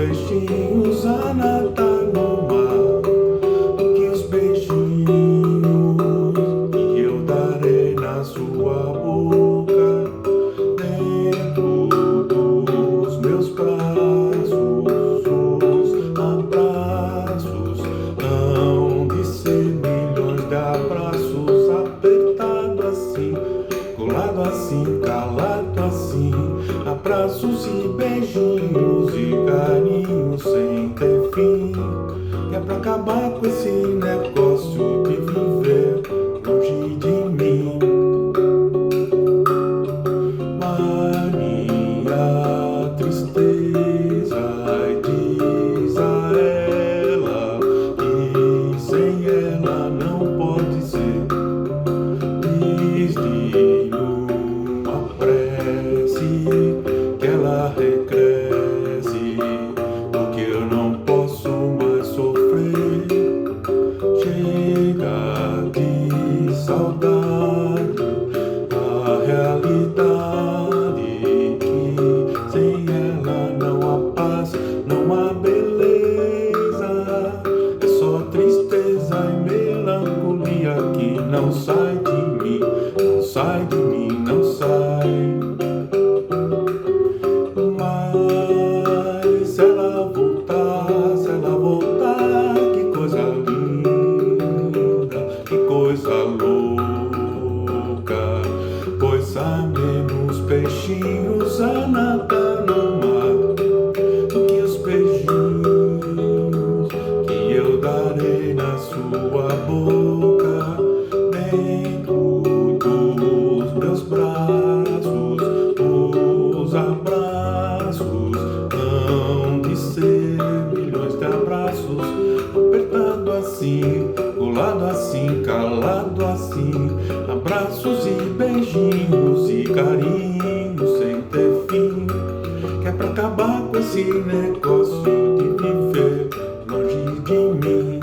peixinhos a nadar no mar, do que os beijinhos que eu darei na sua boca, dentro dos meus braços. Os abraços hão de ser milhões de abraços, apertado assim, colado assim, calado assim, abraços e beijinhos e carinhos sem ter fim, que é pra acabar com esse negócio de viver longe de mim. Mas minha tristeza diz a ela que sem ela não pode ser. Diz-lhe numa prece que ela regresse, porque eu não posso mais sofrer. Chega de saudade, a realidade que sem ela não há paz, não há beleza. É só tristeza e melancolia que não sai de mim, não sai de mim, não sai. Mas se ela voltar, que coisa linda, que coisa louca, pois há menos peixinhos a nadar no mar do que os beijinhos que eu darei na sua boca, dentro dos meus braços. Os abraços hão de ser milhões de abraços, apertado assim, colado assim, calado assim, abraços e beijinhos e carinhos sem ter fim, que é pra acabar com esse negócio de viver longe de mim.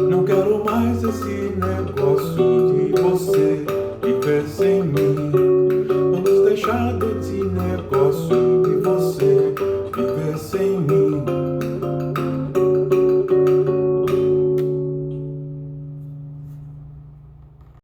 Não quero mais esse negócio de você viver sem